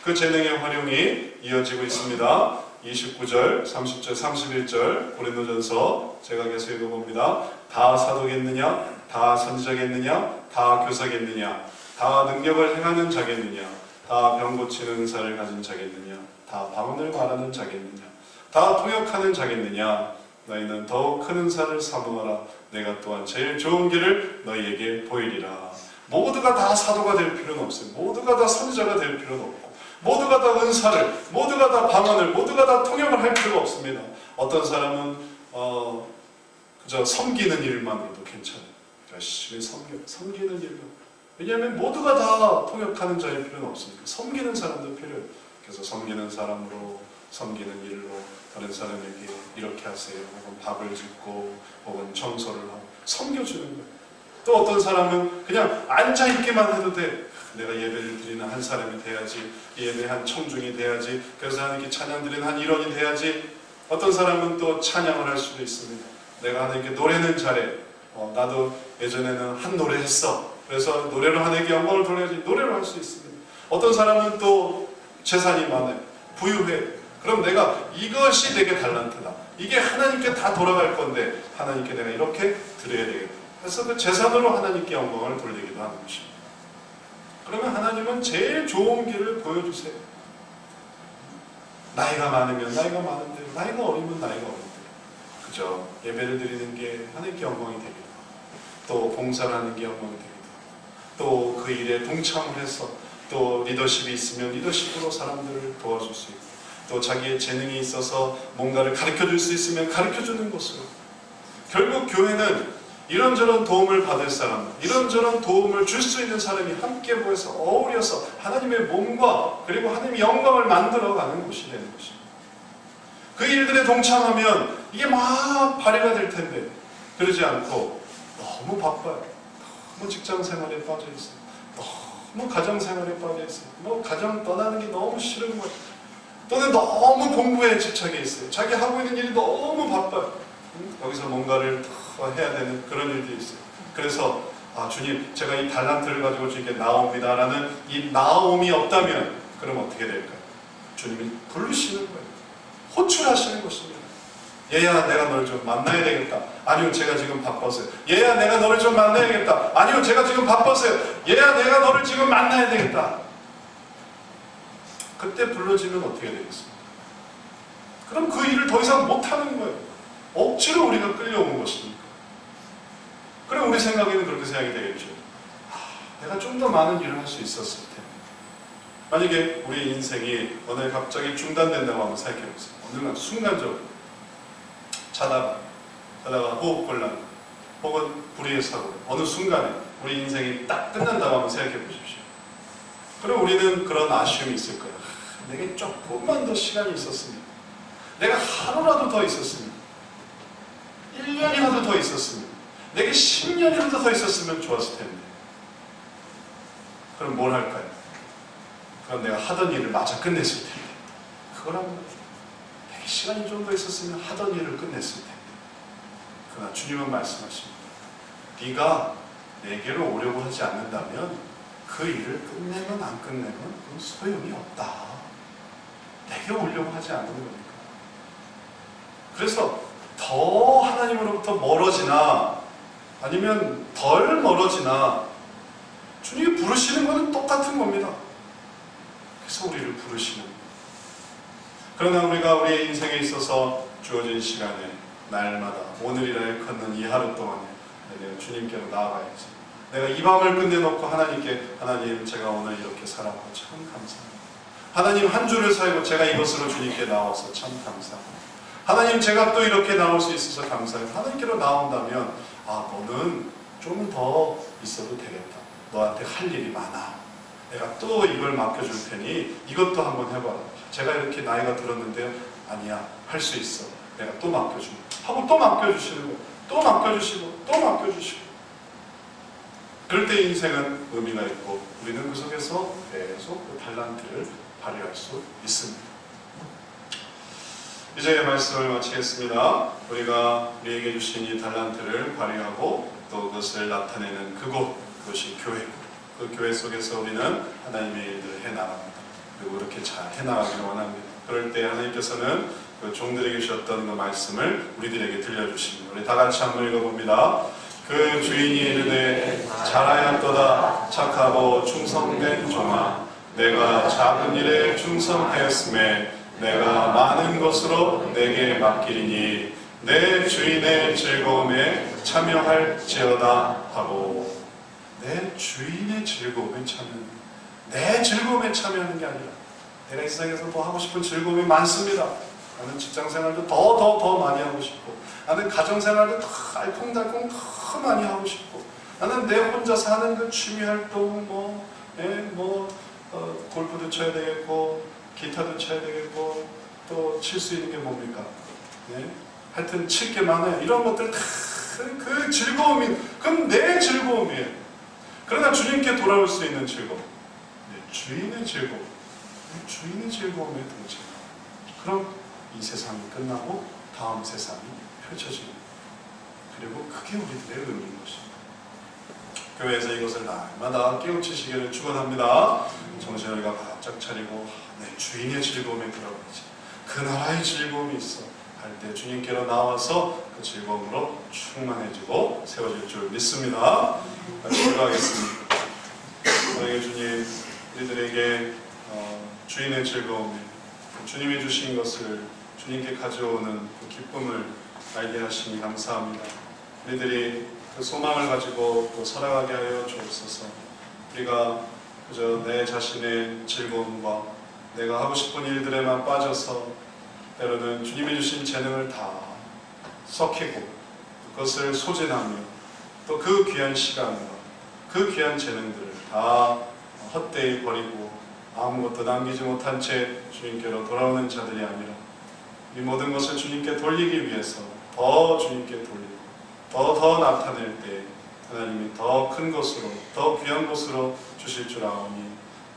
그 재능의 활용이 이어지고 있습니다. 29절, 30절, 31절 고린도전서 제가 계속 읽어봅니다. 다 사도겠느냐? 다 선지자겠느냐? 다 교사겠느냐? 다 능력을 행하는 자겠느냐? 다 병 고치는 은사를 가진 자겠느냐? 다 방언을 말하는 자겠느냐? 다 통역하는 자겠느냐? 너희는 더욱 큰 은사를 사모하라. 내가 또한 제일 좋은 길을 너희에게 보이리라. 모두가 다 사도가 될 필요는 없어요. 모두가 다 선지자가 될 필요는 없고, 모두가 다 은사를, 모두가 다 방언을, 모두가 다 통역을 할 필요가 없습니다. 어떤 사람은 그저 섬기는 일만으로도 괜찮아요. 열심히 섬기는 일로. 왜냐하면 모두가 다 통역하는 자일 필요는 없으니까 섬기는 사람도 필요해요. 그래서 섬기는 사람으로, 섬기는 일로 다른 사람에게 이렇게 하세요, 혹은 밥을 짓고 혹은 청소를 하고 섬겨주는 거예요. 또 어떤 사람은 그냥 앉아있기만 해도 돼. 내가 예배를 드리는 한 사람이 돼야지, 예배 한 청중이 돼야지, 그래서 하나님께 찬양 드리는 한 일원이 돼야지. 어떤 사람은 또 찬양을 할 수도 있습니다. 내가 하나님께 노래는 잘해. 나도 예전에는 한 노래 했어. 그래서 노래로 하나님께 영광을 돌려야지. 노래로 할 수 있습니다. 어떤 사람은 또 재산이 많아요. 부유해. 그럼 내가 이것이 내게 달란트다. 이게 하나님께 다 돌아갈 건데 하나님께 내가 이렇게 드려야 되겠다. 그래서 그 재산으로 하나님께 영광을 돌리기도 하는 것입니다. 그러면 하나님은 제일 좋은 길을 보여주세요. 나이가 많으면 나이가 많은 대로, 나이가 어리면 나이가 어린 대로, 그죠? 예배를 드리는 게 하나님께 영광이 되기도 하고, 또 봉사를 하는 게 영광이 되기도 하고, 또 그 일에 동참을 해서 또 리더십이 있으면 리더십으로 사람들을 도와줄 수 있고, 또 자기의 재능이 있어서 뭔가를 가르쳐줄 수 있으면 가르쳐주는 것으로, 결국 교회는 이런저런 도움을 받을 사람, 이런저런 도움을 줄 수 있는 사람이 함께 모여서 어울려서 하나님의 몸과 그리고 하나님의 영광을 만들어가는 곳이 되는 것입니다. 그 일들에 동참하면 이게 막 발휘가 될 텐데 그러지 않고 너무 바빠요. 너무 직장 생활에 빠져 있어요. 너무 가정 생활에 빠져 있어요. 뭐 가정 떠나는 게 너무 싫은 거예요. 또는 너무 공부에 집착해 있어요. 자기 하고 있는 일이 너무 바빠요. 여기서 뭔가를 더 해야 되는 그런 일도 있어요. 그래서 아 주님 제가 이 달란트를 가지고 주님께 나옵니다라는 이 나옴이 없다면 그럼 어떻게 될까요? 주님이 부르시는 거예요. 호출하시는 것입니다. 얘야 내가 너를 좀 만나야 되겠다. 아니요 제가 지금 바빠서요. 얘야 내가 너를 좀 만나야겠다. 아니요 제가 지금 바빠서요. 얘야 내가 너를 지금 만나야 되겠다. 그때 불러지면 어떻게 되겠습니까? 그럼 그 일을 더 이상 못하는 거예요. 억지로 우리가 끌려오는 것입니까? 그럼 우리 생각에는 그렇게 생각이 되겠죠. 내가 좀 더 많은 일을 할 수 있었을 텐데. 만약에 우리 인생이 오늘 갑자기 중단된다고 한번 생각해보세요. 어느 날 순간적으로 자다가 호흡곤란 혹은 불의의 사고 어느 순간에 우리 인생이 딱 끝난다고 한번 생각해 보십시오. 그럼 우리는 그런 아쉬움이 있을 거예요. 내게 조금만 더 시간이 있었으면, 내가 하루라도 더 있었으면, 1년이라도 더 있었으면, 내게 10년이라도 더 있었으면 좋았을 텐데. 그럼 뭘 할까요? 그럼 내가 하던 일을 마저 끝냈을 텐데. 그거라면 내게 시간이 좀 더 있었으면 하던 일을 끝냈을 텐데. 그러나 주님은 말씀하십니다. 네가 내게로 오려고 하지 않는다면 그 일을 끝내면 안 끝내면 그건 소용이 없다. 내게 오려고 하지 않는 거니까. 그래서 더 하나님으로부터 멀어지나 아니면 덜 멀어지나 주님이 부르시는 것은 똑같은 겁니다. 그래서 우리를 부르시는 거예요. 그러나 우리가 우리의 인생에 있어서 주어진 시간에 날마다 오늘이라 걷는 이 하루 동안에 내가 주님께로 나아가야지. 내가 이 밤을 끝내놓고 하나님께 하나님 제가 오늘 이렇게 살았고 참 감사합니다. 하나님 한 주를 살고 제가 이것으로 주님께 나와서 참 감사합니다. 하나님 제가 또 이렇게 나올 수 있어서 감사해요. 하나님께로 나온다면 너는 좀 더 있어도 되겠다. 너한테 할 일이 많아. 내가 또 이걸 맡겨줄 테니 이것도 한번 해봐라. 제가 이렇게 나이가 들었는데 아니야 할 수 있어. 내가 또 맡겨주고 하고 또 맡겨주시는 거예요. 또 맡겨주시고 또 맡겨주시고. 그럴 때 인생은 의미가 있고 우리는 그 속에서 계속 그 달란트를 발휘할 수 있습니다. 이제 말씀을 마치겠습니다. 우리가 우리에게 주신 이 달란트를 발휘하고 또 그것을 나타내는 그것이 교회고 그 교회 속에서 우리는 하나님의 일들을 해나갑니다. 그리고 이렇게 잘 해나가기를 원합니다. 그럴 때 하나님께서는 그 종들에게 주셨던 그 말씀을 우리들에게 들려주십니다. 우리 다 같이 한번 읽어봅니다. 그 주인이 이르되 잘하였도다 착하고 충성된 종아 내가 작은 일에 충성하였음에 내가 많은 것으로 내게 맡기리니 내 주인의 즐거움에 참여할지어다 하고. 내 주인의 즐거움에 참여하는, 내 즐거움에 참여하는 게 아니라 내가 이 세상에서 더 하고 싶은 즐거움이 많습니다. 나는 직장생활도 더 많이 하고 싶고 나는 가정생활도 더 알콩달콩 더 많이 하고 싶고 나는 내 혼자 사는 그 취미활동 골프도 쳐야 되겠고 기타도 쳐야 되겠고 또 칠 수 있는 게 뭡니까? 하여튼 칠 게 많아요. 이런 것들 다 그 즐거움이 그건 내 즐거움이에요. 그러나 주님께 돌아올 수 있는 즐거움, 내 주인의 즐거움, 내 주인의 즐거움에 동참. 그럼 이 세상이 끝나고 다음 세상이 펼쳐집니다. 그리고 그게 우리들의 의미인 것입니다. 교회에서 이것을 날마다 깨우치시기를 축원합니다. 정신을 우리가 바짝 차리고 내 주인의 즐거움에 들어가지. 그 나라의 즐거움이 있어 할 때 주님께로 나와서 그 즐거움으로 충만해지고 세워질 줄 믿습니다. 기도하겠습니다. 만약에 주님 우리들에게 주인의 즐거움에 주님이 주신 것을 주님께 가져오는 그 기쁨을 알게 하시니 감사합니다. 우리들이 그 소망을 가지고 또 살아가게 하여 주옵소서. 우리가 그저 내 자신의 즐거움과 내가 하고 싶은 일들에만 빠져서 때로는 주님이 주신 재능을 다 썩히고 그것을 소진하며 또 그 귀한 시간과 그 귀한 재능들을 다 헛되이 버리고 아무것도 남기지 못한 채 주님께로 돌아오는 자들이 아니라 이 모든 것을 주님께 돌리기 위해서 더 주님께 돌리고 더 나타낼 때 하나님이 더 큰 것으로 더 귀한 것으로 주실 줄 아오니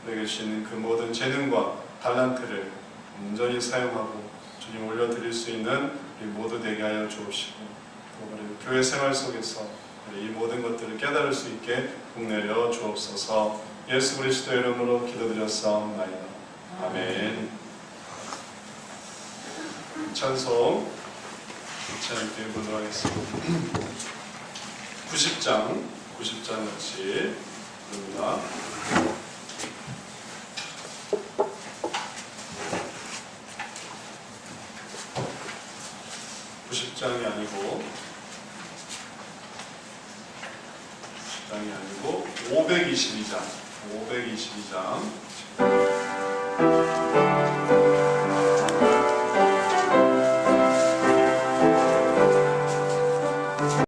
우리에게 주시는 그 모든 재능과 달란트를 온전히 사용하고 주님 올려드릴 수 있는 우리 모두 되게 하여 주옵시고 또 우리 교회 생활 속에서 이 모든 것들을 깨달을 수 있게 복내려 주옵소서. 예수 그리스도의 이름으로 기도드렸사옵나이다. 아멘. 찬송 함께 보도록 하겠습니다. 90장 같이 부릅니다. 90장이 아니고 522장